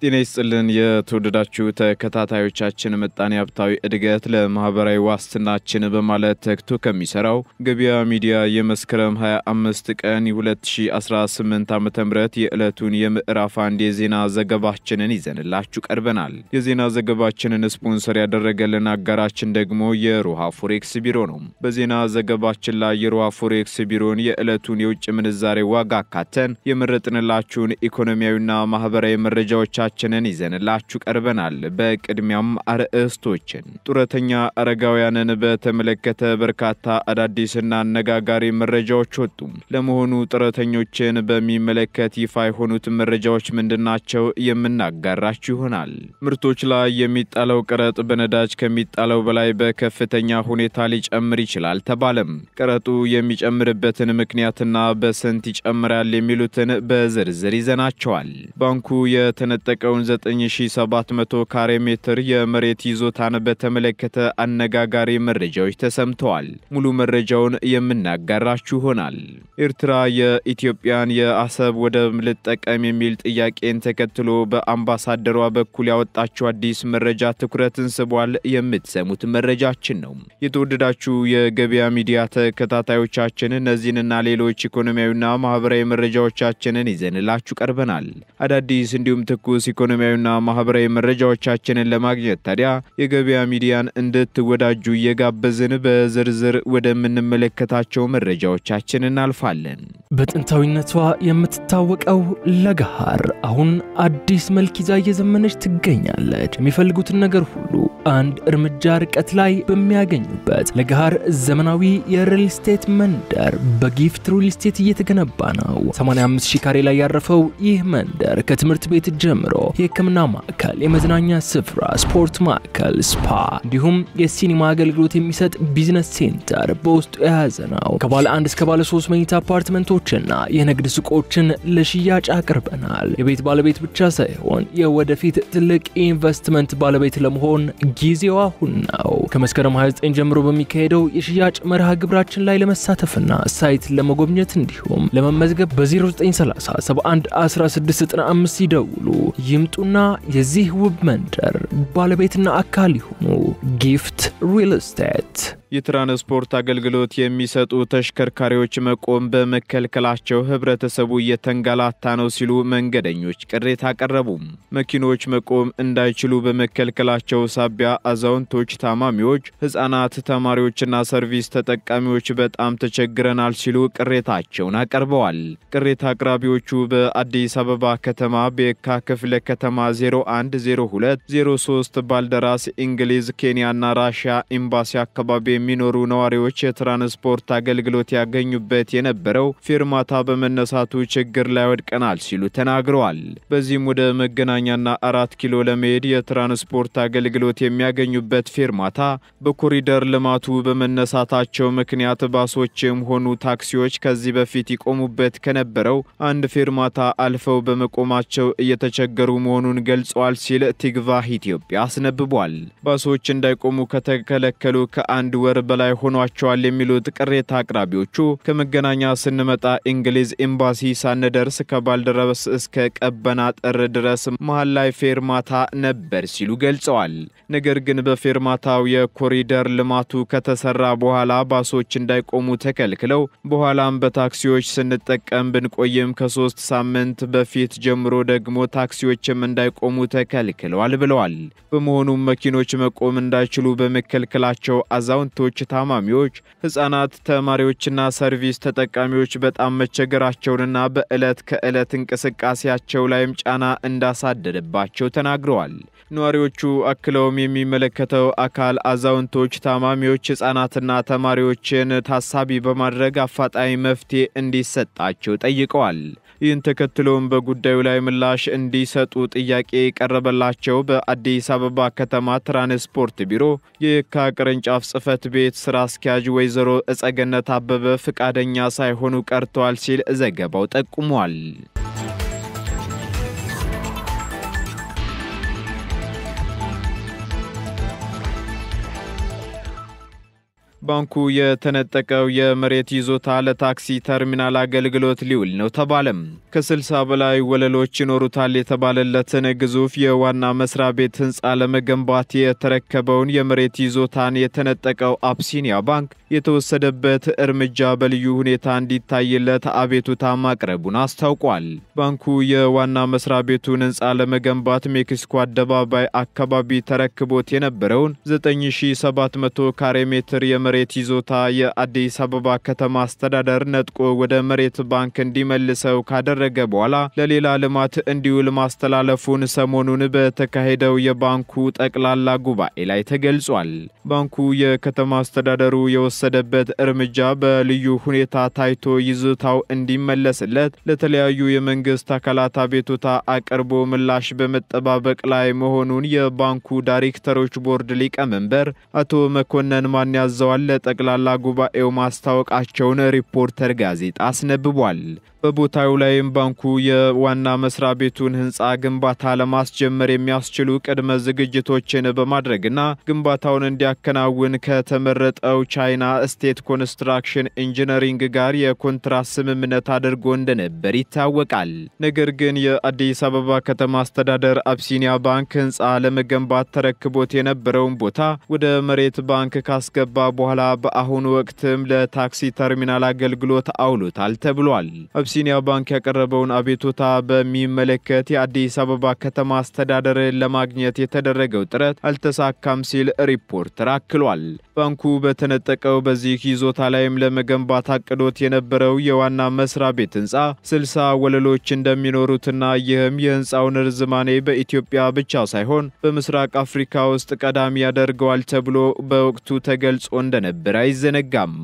ጤና ይስጥልን የተወደዳችሁ ተከታታዮቻችን ምጣኔ ሀብታዊ እድገት ለማህበራዊ ዋስትናችን በማለት ተክቶ ከሚሰራው ገበያ ሚዲያ የመስከረም 25 ቀን 2018 ዓ.ም የዕለቱን የምዕራፍ 1 የዜና ዘገባችንን ይዘንላችሁ ቀርበናል። የዜና ዘገባችንን ስፖንሰር ያደረገልን አጋራችን ደግሞ የሮሃ ፎሬክስ ቢሮ ነው። በዜና ዘገባችን ላይ የሮሃ ፎሬክስ ቢሮን የዕለቱን የውጭ ምንዛሬ ዋጋ አካተን የመረጥንላችሁን ኢኮኖሚያዊና ማህበራዊ መረጃዎች ቻችንን ይዘንላችሁ ቀርበናል። በቅድሚያም አርዕስቶችን ጡረተኛ አረጋውያንን በተመለከተ በርካታ አዳዲስና አነጋጋሪ መረጃዎች ወጡ። ለመሆኑ ጡረተኞችን በሚመለከት ይፋ የሆኑት መረጃዎች ምንድናቸው የምናጋራችሁ ይሆናል። ምርቶች ላይ የሚጣለው ቀረጥ በነዳጅ ከሚጣለው በላይ በከፍተኛ ሁኔታ ሊጨምር ይችላል ተባለም። ቀረጡ የሚጨምርበትን ምክንያትና በስንት ይጨምራል የሚሉትን በዝርዝር ይዘናቸዋል። ባንኩ የተነጠቀውን 9700 ካሬ ሜትር የመሬት ይዞታን በተመለከተ አነጋጋሪ መረጃዎች ተሰምተዋል። ሙሉ መረጃውን የምናጋራችሁ ይሆናል። ኤርትራ የኢትዮጵያን የአሰብ ወደብ ልትጠቀም የሚል ጥያቄን ተከትሎ በአምባሳደሯ በኩል ያወጣችው አዲስ መረጃ ትኩረትን ስቧል። የምትሰሙት መረጃችን ነው። የተወደዳችሁ የገበያ ሚዲያ ተከታታዮቻችን እነዚህንና ሌሎች ኢኮኖሚያዊና ማህበራዊ መረጃዎቻችንን ይዘንላችሁ ቀርበናል። አዳዲስ እንዲሁም ትኩስ ኢኮኖሚያዊና ማህበራዊ መረጃዎቻችንን ለማግኘት ታዲያ የገበያ ሚዲያን እንድትወዳጁ እየጋበዝን በዝርዝር ወደምንመለከታቸው መረጃዎቻችን እናልፋለን። በጥንታዊነቷ የምትታወቀው ለገሃር አሁን አዲስ መልክ ይዛ እየዘመነች ትገኛለች። የሚፈልጉትን ነገር ሁሉ አንድ እርምጃ ርቀት ላይ በሚያገኙበት ለገሃር ዘመናዊ የሪል ስቴት መንደር በጊፍት ሪል ስቴት እየተገነባ ነው። 85000 ካሬ ላይ ያረፈው ይህ መንደር ከትምህርት ቤት ጀምሮ የሕክምና ማዕከል፣ የመዝናኛ ስፍራ፣ ስፖርት ማዕከል፣ ስፓ እንዲሁም የሲኒማ አገልግሎት የሚሰጥ ቢዝነስ ሴንተር በውስጡ የያዘ ነው። ከባለ 1 እስከ ባለ 3 መኝታ አፓርትመንቶችና የንግድ ሱቆችን ለሽያጭ አቅርበናል። የቤት ባለቤት ብቻ ሳይሆን የወደፊት ትልቅ ኢንቨስትመንት ባለቤት ለመሆን ጊዜው አሁን ነው። ከመስከረም 29 ጀምሮ በሚካሄደው የሽያጭ መርሃ ግብራችን ላይ ለመሳተፍና ሳይት ለመጎብኘት እንዲሁም ለመመዝገብ በ0930 71 1695 ይደውሉ። ይምጡና የዚህ ውብ መንደር ባለቤትና አካል ይሁኑ። ጊፍት ሪል ስቴት። የትራንስፖርት አገልግሎት የሚሰጡ ተሽከርካሪዎች መቆም በመከልከላቸው ህብረተሰቡ እየተንገላታ ነው ሲሉ መንገደኞች ቅሬታ አቀረቡ። መኪኖች መቆም እንዳይችሉ በመከልከላቸው ሳቢያ አዛውንቶች፣ ታማሚዎች፣ ህፃናት፣ ተማሪዎችና ሰርቪስ ተጠቃሚዎች በጣም ተቸግረናል ሲሉ ቅሬታቸውን አቀርበዋል። ቅሬታ አቅራቢዎቹ በአዲስ አበባ ከተማ በየካ ክፍለ ከተማ 0102 03 ባልደራስ እንግሊዝ፣ ኬንያና ራሽያ ኤምባሲ አካባቢ የሚኖሩ ነዋሪዎች የትራንስፖርት አገልግሎት ያገኙበት የነበረው ፌርማታ በመነሳቱ ችግር ላይ ወድቀናል ሲሉ ተናግረዋል። በዚህም ወደ መገናኛና 4 ኪሎ ለመሄድ የትራንስፖርት አገልግሎት የሚያገኙበት ፌርማታ በኮሪደር ልማቱ በመነሳታቸው ምክንያት ባሶችም ሆኑ ታክሲዎች ከዚህ በፊት ይቆሙበት ከነበረው አንድ ፌርማታ አልፈው በመቆማቸው እየተቸገሩ መሆኑን ገልጸዋል ሲል ቲግቫህ ኢትዮጵያ አስነብቧል። ባሶች እንዳይቆሙ ከተከለከሉ ከአንድ ወር በላይ ሆኗቸዋል የሚሉት ቅሬታ አቅራቢዎቹ ከመገናኛ ስንመጣ እንግሊዝ ኤምባሲ ሳንደርስ ከባልደራስ እስከ ቀበና ጥር ድረስ መሃል ላይ ፌርማታ ነበር ሲሉ ገልጸዋል። ነገር ግን በፌርማታው የኮሪደር ልማቱ ከተሰራ በኋላ ባሶች እንዳይቆሙ ተከልክለው በኋላም በታክሲዎች ስንጠቀም ብንቆይም ከ3 ሳምንት በፊት ጀምሮ ደግሞ ታክሲዎችም እንዳይቆሙ ተከልክለዋል ብለዋል። በመሆኑም መኪኖች መቆም እንዳይችሉ በመከልከላቸው አዛውንቶች፣ ታማሚዎች፣ ህፃናት፣ ተማሪዎችና ሰርቪስ ተጠቃሚዎች በጣም መቸገራቸውንና በእለት ከእለት እንቅስቃሴያቸው ላይም ጫና እንዳሳደረባቸው ተናግረዋል። ነዋሪዎቹ አክለውም የሚመለከተው አካል አዛውንቶች፣ ታማሚዎች፣ ህፃናትና ተማሪዎችን ታሳቢ በማድረግ አፋጣኝ መፍትሄ እንዲሰጣቸው ጠይቀዋል። ይህን ተከትሎም በጉዳዩ ላይ ምላሽ እንዲሰጡ ጥያቄ ቀረበላቸው በአዲስ አበባ ከተማ ትራንስፖርት ቢሮ የካ ቅርንጫፍ ጽፈት ቤት ስራ አስኪያጅ ወይዘሮ እጸገነት አበበ ፍቃደኛ ሳይሆኑ ቀርተዋል ሲል ዘገባው ጠቁሟል። ባንኩ የተነጠቀው የመሬት ይዞታ ለታክሲ ተርሚናል አገልግሎት ሊውል ነው ተባለም። ከ60 በላይ ወለሎች ይኖሩታል የተባለለትን ግዙፍ የዋና መስሪያ ቤት ህንፃ ለመገንባት የተረከበውን የመሬት ይዞታን የተነጠቀው አቢሲኒያ ባንክ የተወሰደበት እርምጃ በልዩ ሁኔታ እንዲታይለት አቤቱታ ማቅረቡን አስታውቋል። ባንኩ የዋና መስሪያ ቤቱን ህንፃ ለመገንባት ሜክሲኮ አደባባይ አካባቢ ተረክቦት የነበረውን 9700 ካሬ ሜትር የመሬት ይዞታ የአዲስ አበባ ከተማ አስተዳደር ነጥቆ ወደ መሬት ባንክ እንዲመልሰው ካደረገ በኋላ ለሌላ ልማት እንዲውል ማስተላለፉን ሰሞኑን በተካሄደው የባንኩ ጠቅላላ ጉባኤ ላይ ተገልጿል። ባንኩ የከተማ አስተዳደሩ የወሰደበት እርምጃ በልዩ ሁኔታ ታይቶ ይዞታው እንዲመለስለት ለተለያዩ የመንግስት አካላት አቤቱታ አቅርቦ ምላሽ በመጠባበቅ ላይ መሆኑን የባንኩ ዳይሬክተሮች ቦርድ ሊቀመንበር አቶ መኮንን ማን ያዘዋል ለጠቅላላ ጉባኤው ማስታወቃቸውን ሪፖርተር ጋዜጣ አስነብቧል። በቦታው ላይም ባንኩ የዋና መስሪያ ቤቱን ህንፃ ግንባታ ለማስጀመር የሚያስችሉ ቅድመ ዝግጅቶችን በማድረግና ግንባታውን እንዲያከናውን ከተመረጠው ቻይና ስቴት ኮንስትራክሽን ኢንጂነሪንግ ጋር የኮንትራት ስምምነት አድርጎ እንደነበር ይታወቃል። ነገር ግን የአዲስ አበባ ከተማ አስተዳደር አቢሲኒያ ባንክ ህንፃ ለመገንባት ተረክቦት የነበረውን ቦታ ወደ መሬት ባንክ ካስገባ በኋላ በአሁኑ ወቅትም ለታክሲ ተርሚናል አገልግሎት አውሎታል ተብሏል። አቢሲኒያ ባንክ ያቀረበውን አቤቱታ በሚመለከት የአዲስ አበባ ከተማ አስተዳደር ለማግኘት የተደረገው ጥረት አልተሳካም ሲል ሪፖርተር አክሏል። ባንኩ በተነጠቀው በዚህ ይዞታ ላይም ለመገንባት አቅዶት የነበረው የዋና መስሪያ ቤት ህንፃ 60 ወለሎች እንደሚኖሩትና ይህም የህንፃውን ርዝማኔ በኢትዮጵያ ብቻ ሳይሆን በምስራቅ አፍሪካ ውስጥ ቀዳሚ ያደርገዋል ተብሎ በወቅቱ ተገልጾ እንደነበር አይዘነጋም።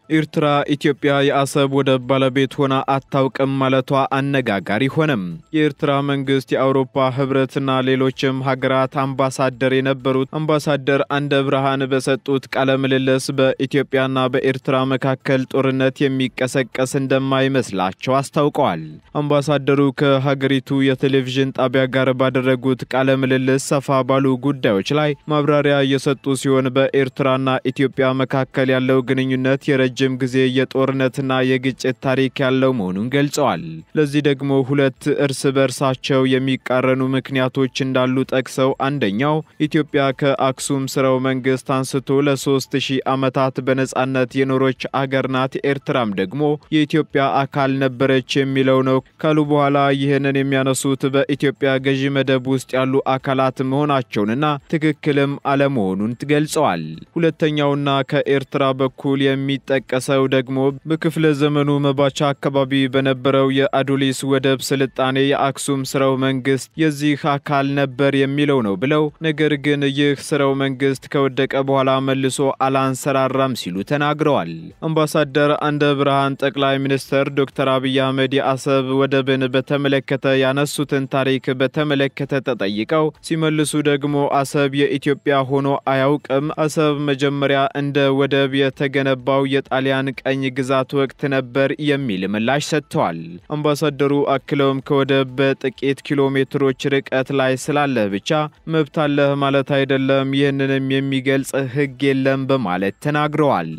ኤርትራ ኢትዮጵያ የአሰብ ወደብ ባለቤት ሆና አታውቅም ማለቷ አነጋጋሪ ሆነም። የኤርትራ መንግስት የአውሮፓ ህብረትና ሌሎችም ሀገራት አምባሳደር የነበሩት አምባሳደር አንደ ብርሃን በሰጡት ቃለ ምልልስ በኢትዮጵያና በኤርትራ መካከል ጦርነት የሚቀሰቀስ እንደማይመስላቸው አስታውቀዋል። አምባሳደሩ ከሀገሪቱ የቴሌቪዥን ጣቢያ ጋር ባደረጉት ቃለ ምልልስ ሰፋ ባሉ ጉዳዮች ላይ ማብራሪያ የሰጡ ሲሆን በኤርትራና ኢትዮጵያ መካከል ያለው ግንኙነት የረጅም ጊዜ የጦርነትና የግጭት ታሪክ ያለው መሆኑን ገልጸዋል። ለዚህ ደግሞ ሁለት እርስ በርሳቸው የሚቃረኑ ምክንያቶች እንዳሉ ጠቅሰው አንደኛው ኢትዮጵያ ከአክሱም ስርወ መንግስት አንስቶ ለ3000 ዓመታት በነጻነት የኖረች አገር ናት፣ ኤርትራም ደግሞ የኢትዮጵያ አካል ነበረች የሚለው ነው ካሉ በኋላ ይህንን የሚያነሱት በኢትዮጵያ ገዢ መደብ ውስጥ ያሉ አካላት መሆናቸውንና ትክክልም አለመሆኑን ገልጸዋል። ሁለተኛውና ከኤርትራ በኩል የሚጠቀሰው ደግሞ በክፍለ ዘመኑ መባቻ አካባቢ በነበረው የአዱሊስ ወደብ ስልጣኔ የአክሱም ስርወ መንግስት የዚህ አካል ነበር የሚለው ነው ብለው ነገር ግን ይህ ስርወ መንግስት ከወደቀ በኋላ መልሶ አላንሰራራም ሲሉ ተናግረዋል። አምባሳደር አንደ ብርሃን ጠቅላይ ሚኒስትር ዶክተር አብይ አህመድ የአሰብ ወደብን በተመለከተ ያነሱትን ታሪክ በተመለከተ ተጠይቀው ሲመልሱ ደግሞ አሰብ የኢትዮጵያ ሆኖ አያውቅም፣ አሰብ መጀመሪያ እንደ ወደብ የተገነባው የጣሊያን ቀኝ ግዛት ወቅት ነበር የሚል ምላሽ ሰጥተዋል። አምባሳደሩ አክለውም ከወደብ በጥቂት ኪሎ ሜትሮች ርቀት ላይ ስላለ ብቻ መብት አለ ማለት አይደለም፣ ይህንንም የሚገልጽ ህግ የለም በማለት ተናግረዋል።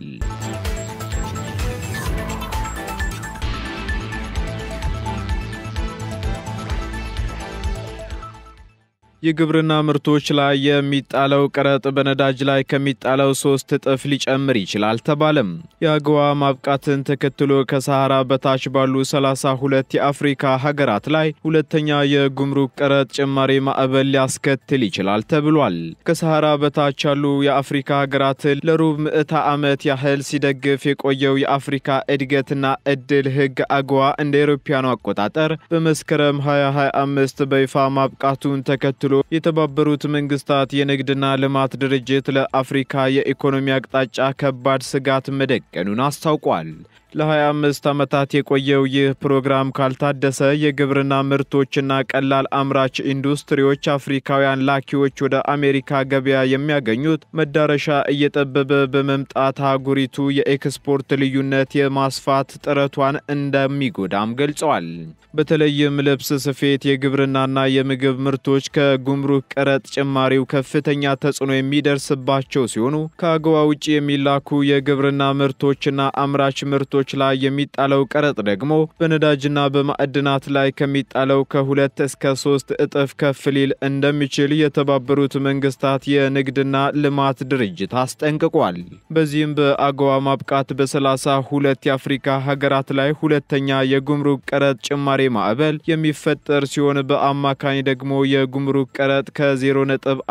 የግብርና ምርቶች ላይ የሚጣለው ቀረጥ በነዳጅ ላይ ከሚጣለው 3 እጥፍ ሊጨምር ይችላል ተባለም። የአገዋ ማብቃትን ተከትሎ ከሰሃራ በታች ባሉ 32 የአፍሪካ ሀገራት ላይ ሁለተኛ የጉምሩክ ቀረጥ ጭማሪ ማዕበል ሊያስከትል ይችላል ተብሏል። ከሰሃራ በታች ያሉ የአፍሪካ ሀገራት ለሩብ ምዕተ ዓመት ያህል ሲደግፍ የቆየው የአፍሪካ እድገትና እድል ህግ አገዋ እንደ አውሮፓውያኑ አቆጣጠር በመስከረም 2025 በይፋ ማብቃቱን ተከትሎ የተባበሩት መንግስታት የንግድና ልማት ድርጅት ለአፍሪካ የኢኮኖሚ አቅጣጫ ከባድ ስጋት መደቀኑን አስታውቋል። ለ25 ዓመታት የቆየው ይህ ፕሮግራም ካልታደሰ የግብርና ምርቶችና ቀላል አምራች ኢንዱስትሪዎች አፍሪካውያን ላኪዎች ወደ አሜሪካ ገበያ የሚያገኙት መዳረሻ እየጠበበ በመምጣት አህጉሪቱ የኤክስፖርት ልዩነት የማስፋት ጥረቷን እንደሚጎዳም ገልጸዋል። በተለይም ልብስ ስፌት፣ የግብርናና የምግብ ምርቶች ከጉምሩክ ቀረጥ ጭማሪው ከፍተኛ ተጽዕኖ የሚደርስባቸው ሲሆኑ ከአገዋ ውጪ የሚላኩ የግብርና ምርቶችና አምራች ምርቶች ላይ የሚጣለው ቀረጥ ደግሞ በነዳጅና በማዕድናት ላይ ከሚጣለው ከ2 እስከ 3 እጥፍ ከፍ ሊል እንደሚችል የተባበሩት መንግስታት የንግድና ልማት ድርጅት አስጠንቅቋል። በዚህም በአገዋ ማብቃት በ32 የአፍሪካ ሀገራት ላይ ሁለተኛ የጉምሩክ ቀረጥ ጭማሪ ማዕበል የሚፈጠር ሲሆን በአማካኝ ደግሞ የጉምሩክ ቀረጥ ከ0.5%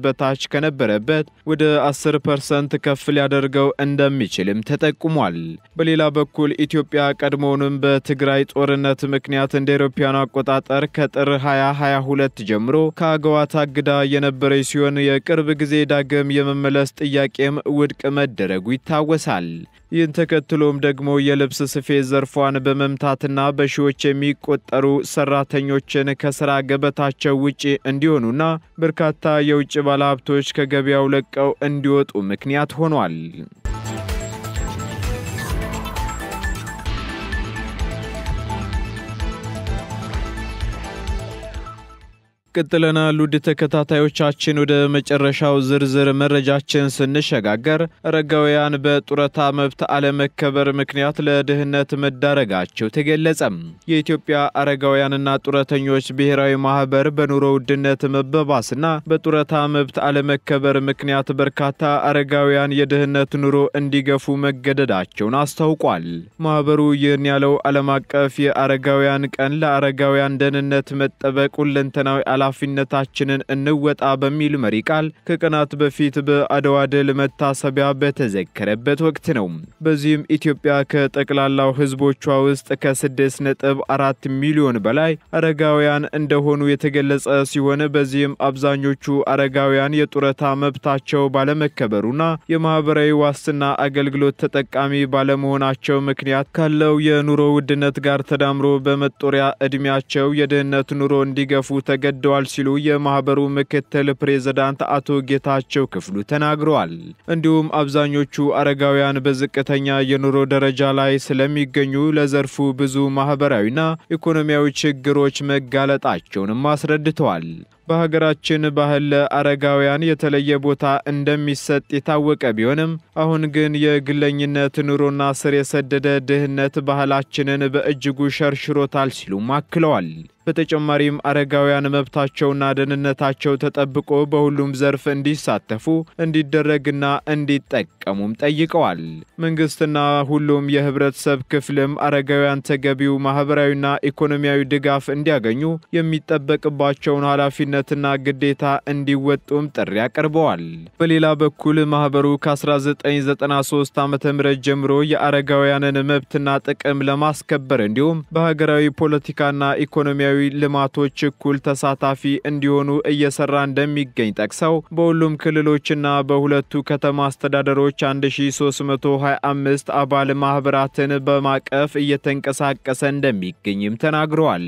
በታች ከነበረበት ወደ 10% ከፍ ሊያደርገው እንደሚችልም ተጠቁሟል። በሌላ በኩል ኢትዮጵያ ቀድሞውንም በትግራይ ጦርነት ምክንያት እንደ አውሮፓውያን አቆጣጠር ከጥር 2022 ጀምሮ ከአገዋ ታግዳ የነበረች ሲሆን የቅርብ ጊዜ ዳግም የመመለስ ጥያቄም ውድቅ መደረጉ ይታወሳል። ይህን ተከትሎም ደግሞ የልብስ ስፌት ዘርፏን በመምታትና በሺዎች የሚቆጠሩ ሰራተኞችን ከስራ ገበታቸው ውጪ እንዲሆኑና በርካታ የውጭ ባለሀብቶች ከገበያው ለቀው እንዲወጡ ምክንያት ሆኗል። ቀጥለናል። ውድ ተከታታዮቻችን ወደ መጨረሻው ዝርዝር መረጃችን ስንሸጋገር አረጋውያን በጡረታ መብት አለመከበር ምክንያት ለድህነት መዳረጋቸው ተገለጸ። የኢትዮጵያ አረጋውያንና ጡረተኞች ብሔራዊ ማህበር በኑሮ ውድነት መባባስና በጡረታ መብት አለመከበር ምክንያት በርካታ አረጋውያን የድህነት ኑሮ እንዲገፉ መገደዳቸውን አስታውቋል። ማህበሩ ይህን ያለው ዓለም አቀፍ የአረጋውያን ቀን ለአረጋውያን ደህንነት መጠበቅ ሁለንተናዊ ኃላፊነታችንን እንወጣ በሚል መሪ ቃል ከቀናት በፊት በአድዋ ድል መታሰቢያ በተዘከረበት ወቅት ነው። በዚህም ኢትዮጵያ ከጠቅላላው ህዝቦቿ ውስጥ ከ6.4 ሚሊዮን በላይ አረጋውያን እንደሆኑ የተገለጸ ሲሆን በዚህም አብዛኞቹ አረጋውያን የጡረታ መብታቸው ባለመከበሩና የማህበራዊ ዋስትና አገልግሎት ተጠቃሚ ባለመሆናቸው ምክንያት ካለው የኑሮ ውድነት ጋር ተዳምሮ በመጦሪያ እድሜያቸው የድህነት ኑሮ እንዲገፉ ተገደዋል ሲሉ የማህበሩ ምክትል ፕሬዝዳንት አቶ ጌታቸው ክፍሉ ተናግረዋል። እንዲሁም አብዛኞቹ አረጋውያን በዝቅተኛ የኑሮ ደረጃ ላይ ስለሚገኙ ለዘርፉ ብዙ ማህበራዊና ኢኮኖሚያዊ ችግሮች መጋለጣቸውንም አስረድተዋል። በሀገራችን ባህል ለአረጋውያን የተለየ ቦታ እንደሚሰጥ የታወቀ ቢሆንም አሁን ግን የግለኝነት ኑሮና ስር የሰደደ ድህነት ባህላችንን በእጅጉ ሸርሽሮታል ሲሉ አክለዋል። በተጨማሪም አረጋውያን መብታቸውና ደህንነታቸው ተጠብቆ በሁሉም ዘርፍ እንዲሳተፉ እንዲደረግና እንዲጠቀሙም ጠይቀዋል። መንግስትና ሁሉም የህብረተሰብ ክፍልም አረጋውያን ተገቢው ማህበራዊና ኢኮኖሚያዊ ድጋፍ እንዲያገኙ የሚጠበቅባቸውን ኃላፊነትና ግዴታ እንዲወጡም ጥሪ አቀርበዋል። በሌላ በኩል ማህበሩ ከ1993 ዓ.ም ጀምሮ የአረጋውያንን መብትና ጥቅም ለማስከበር እንዲሁም በሀገራዊ ፖለቲካና ኢኮኖሚያዊ ልማቶች እኩል ተሳታፊ እንዲሆኑ እየሰራ እንደሚገኝ ጠቅሰው በሁሉም ክልሎችና በሁለቱ ከተማ አስተዳደሮች 1325 አባል ማህበራትን በማቀፍ እየተንቀሳቀሰ እንደሚገኝም ተናግረዋል።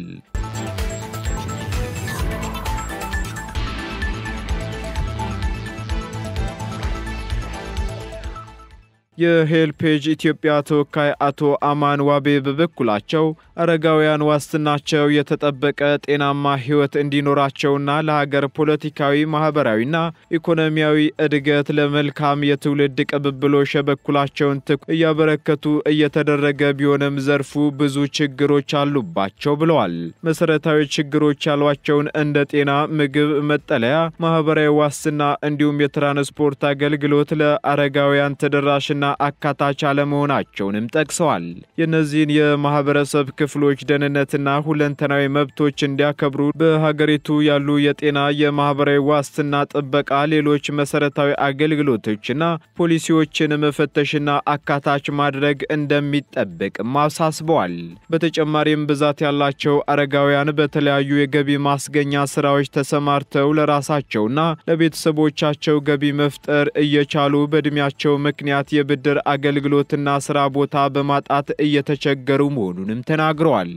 የሄልፔጅ ኢትዮጵያ ተወካይ አቶ አማን ዋቤ በበኩላቸው አረጋውያን ዋስትናቸው የተጠበቀ ጤናማ ህይወት እንዲኖራቸውና ለሀገር ፖለቲካዊ፣ ማህበራዊና ኢኮኖሚያዊ እድገት ለመልካም የትውልድ ቅብብሎሽ በኩላቸውን እያበረከቱ እየተደረገ ቢሆንም ዘርፉ ብዙ ችግሮች አሉባቸው ብለዋል። መሰረታዊ ችግሮች ያሏቸውን እንደ ጤና፣ ምግብ፣ መጠለያ፣ ማህበራዊ ዋስትና እንዲሁም የትራንስፖርት አገልግሎት ለአረጋውያን ተደራሽና አካታች አለመሆናቸውንም ጠቅሰዋል። የነዚህን የማህበረሰብ ክፍሎች ደህንነትና ሁለንተናዊ መብቶች እንዲያከብሩ በሀገሪቱ ያሉ የጤና፣ የማህበራዊ ዋስትና ጥበቃ፣ ሌሎች መሰረታዊ አገልግሎቶችና ፖሊሲዎችን መፈተሽና አካታች ማድረግ እንደሚጠበቅም አሳስበዋል። በተጨማሪም ብዛት ያላቸው አረጋውያን በተለያዩ የገቢ ማስገኛ ስራዎች ተሰማርተው ለራሳቸውና ለቤተሰቦቻቸው ገቢ መፍጠር እየቻሉ በእድሜያቸው ምክንያት የብድር አገልግሎትና ስራ ቦታ በማጣት እየተቸገሩ መሆኑንም ተናግረዋል።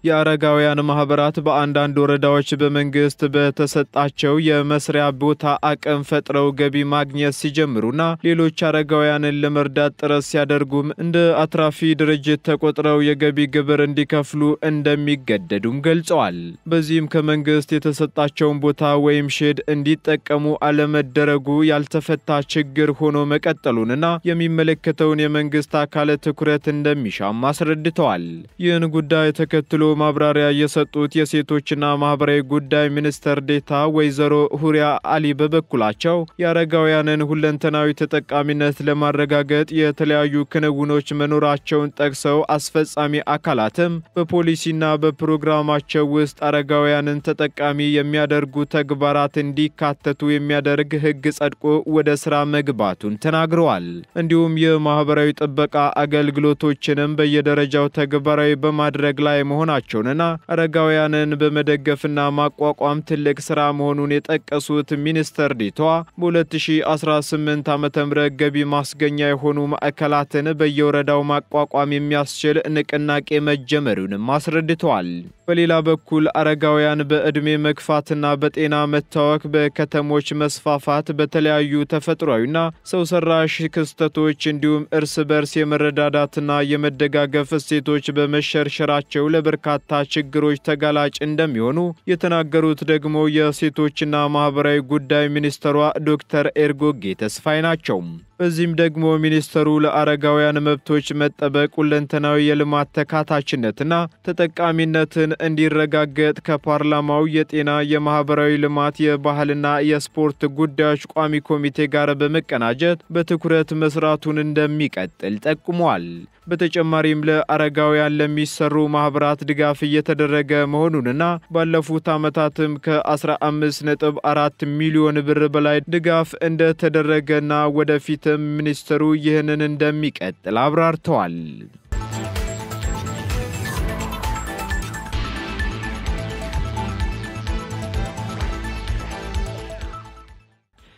የአረጋውያን ማህበራት በአንዳንድ ወረዳዎች በመንግስት በተሰጣቸው የመስሪያ ቦታ አቅም ፈጥረው ገቢ ማግኘት ሲጀምሩና ሌሎች አረጋውያንን ለመርዳት ጥረት ሲያደርጉም እንደ አትራፊ ድርጅት ተቆጥረው የገቢ ግብር እንዲከፍሉ እንደሚገደዱም ገልጸዋል። በዚህም ከመንግስት የተሰጣቸውን ቦታ ወይም ሼድ እንዲጠቀሙ አለመደረጉ ያልተፈታ ችግር ሆኖ መቀጠሉንና የሚመለከተውን የመንግስት አካል ትኩረት እንደሚሻም አስረድተዋል። ይህን ጉዳይ ተከትሎ ማብራሪያ የሰጡት የሴቶችና ማህበራዊ ጉዳይ ሚኒስትር ዴታ ወይዘሮ ሁሪያ አሊ በበኩላቸው የአረጋውያንን ሁለንተናዊ ተጠቃሚነት ለማረጋገጥ የተለያዩ ክንውኖች መኖራቸውን ጠቅሰው አስፈጻሚ አካላትም በፖሊሲና በፕሮግራማቸው ውስጥ አረጋውያንን ተጠቃሚ የሚያደርጉ ተግባራት እንዲካተቱ የሚያደርግ ህግ ጸድቆ ወደ ስራ መግባቱን ተናግረዋል። እንዲሁም የማህበራዊ ጥበቃ አገልግሎቶችንም በየደረጃው ተግባራዊ በማድረግ ላይ መሆናቸውንና አረጋውያንን በመደገፍና ማቋቋም ትልቅ ስራ መሆኑን የጠቀሱት ሚኒስትር ዴታዋ በ2018 ዓ.ም ገቢ ማስገኛ የሆኑ ማዕከላትን በየወረዳው ማቋቋም የሚያስችል ንቅናቄ መጀመሩንም አስረድተዋል። በሌላ በኩል አረጋውያን በእድሜ መግፋትና በጤና መታወክ በከተሞች መስፋፋት በተለያዩ ተፈጥሯዊና ሰው ሰራሽ ክስተቶች እንዲሁም እርስ በርስ የመረዳዳትና የመደጋገፍ እሴቶች በመሸርሸራቸው ለበርካታ ችግሮች ተጋላጭ እንደሚሆኑ የተናገሩት ደግሞ የሴቶችና ማህበራዊ ጉዳይ ሚኒስትሯ ዶክተር ኤርጎጌ ተስፋይ ናቸው። በዚህም ደግሞ ሚኒስትሩ ለአረጋውያን መብቶች መጠበቅ ሁለንተናዊ የልማት ተካታችነትና ተጠቃሚነትን እንዲረጋገጥ ከፓርላማው የጤና፣ የማህበራዊ ልማት፣ የባህልና የስፖርት ጉዳዮች ቋሚ ኮሚቴ ጋር በመቀናጀት በትኩረት መስራቱን እንደሚቀጥል ጠቁመዋል። በተጨማሪም ለአረጋውያን ለሚሰሩ ማህበራት ድጋፍ እየተደረገ መሆኑንና ባለፉት ዓመታትም ከ15.4 ሚሊዮን ብር በላይ ድጋፍ እንደተደረገና ወደፊት ሚኒስትሩ ይህንን እንደሚቀጥል አብራርተዋል።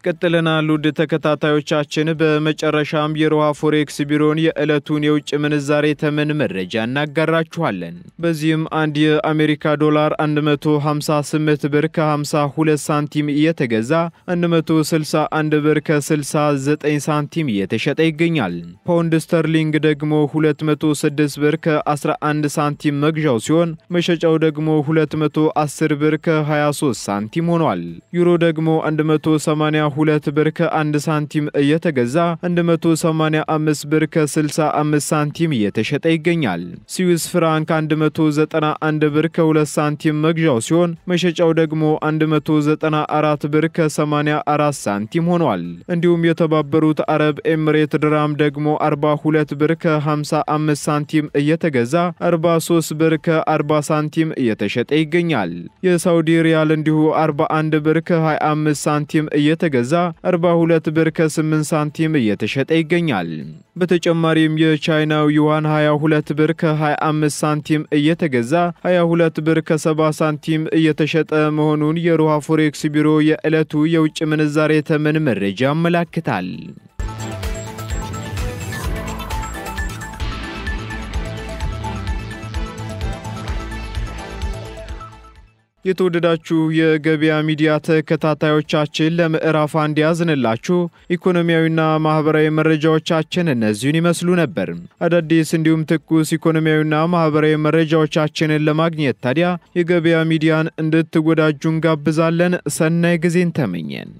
ቀጥለናል ውድ ተከታታዮቻችን። በመጨረሻም የሮሃ ፎሬክስ ቢሮን የዕለቱን የውጭ ምንዛሬ ተመን መረጃ እናጋራችኋለን። በዚህም አንድ የአሜሪካ ዶላር 158 ብር ከ52 ሳንቲም እየተገዛ 161 ብር ከ69 ሳንቲም እየተሸጠ ይገኛል። ፓውንድ ስተርሊንግ ደግሞ 206 ብር ከ11 ሳንቲም መግዣው ሲሆን መሸጫው ደግሞ 210 ብር ከ23 ሳንቲም ሆኗል። ዩሮ ደግሞ 182 ብር ከ1 ሳንቲም እየተገዛ 185 ብር ከ65 ሳንቲም እየተሸጠ ይገኛል። ስዊስ ፍራንክ 191 ብር ከ2 ሳንቲም መግዣው ሲሆን መሸጫው ደግሞ 194 ብር ከ84 ሳንቲም ሆኗል። እንዲሁም የተባበሩት አረብ ኤምሬት ድራም ደግሞ 42 ብር ከ55 ሳንቲም እየተገዛ 43 ብር ከ40 ሳንቲም እየተሸጠ ይገኛል። የሳውዲ ሪያል እንዲሁ 41 ብር ከ25 ሳንቲም እየተገዛ 42 ብር ከ8 ሳንቲም እየተሸጠ ይገኛል። በተጨማሪም የቻይናው ዩዋን 22 ብር ከ25 ሳንቲም እየተገዛ 22 ብር ከ70 ሳንቲም እየተሸጠ መሆኑን የሮሃ ፎሬክስ ቢሮ የዕለቱ የውጭ ምንዛሬ ተመን መረጃ ያመለክታል። የተወደዳችሁ የገበያ ሚዲያ ተከታታዮቻችን ለምዕራፍ 1 ያዝንላችሁ ኢኮኖሚያዊና ማህበራዊ መረጃዎቻችን እነዚህን ይመስሉ ነበር። አዳዲስ እንዲሁም ትኩስ ኢኮኖሚያዊና ማህበራዊ መረጃዎቻችንን ለማግኘት ታዲያ የገበያ ሚዲያን እንድትወዳጁን ጋብዛለን። ሰናይ ጊዜን ተመኘን።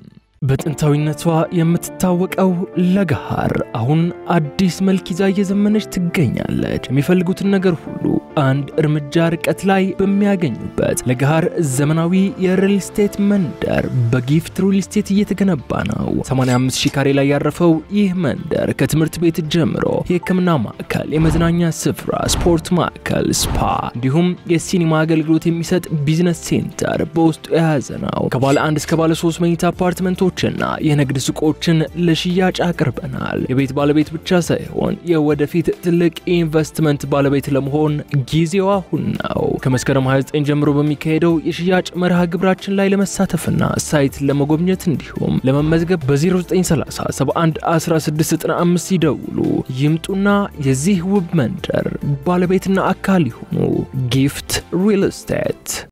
በጥንታዊነቷ የምትታወቀው ለገሃር አሁን አዲስ መልክ ይዛ እየዘመነች ትገኛለች። የሚፈልጉትን ነገር ሁሉ አንድ እርምጃ ርቀት ላይ በሚያገኙበት ለገሃር ዘመናዊ የሪል ስቴት መንደር በጊፍት ሪል ስቴት እየተገነባ ነው። 85,000 ካሬ ላይ ያረፈው ይህ መንደር ከትምህርት ቤት ጀምሮ የሕክምና ማዕከል፣ የመዝናኛ ስፍራ፣ ስፖርት ማዕከል፣ ስፓ እንዲሁም የሲኒማ አገልግሎት የሚሰጥ ቢዝነስ ሴንተር በውስጡ የያዘ ነው። ከባለ 1 እስከ ባለ 3 መኝታ አፓርትመንቶች ቤቶችና የንግድ ሱቆችን ለሽያጭ አቅርበናል። የቤት ባለቤት ብቻ ሳይሆን የወደፊት ትልቅ ኢንቨስትመንት ባለቤት ለመሆን ጊዜው አሁን ነው። ከመስከረም 29 ጀምሮ በሚካሄደው የሽያጭ መርሃ ግብራችን ላይ ለመሳተፍና ሳይት ለመጎብኘት እንዲሁም ለመመዝገብ በ0930 71 1695 ይደውሉ። ይምጡና የዚህ ውብ መንደር ባለቤትና አካል ይሁኑ። ጊፍት ሪል ስቴት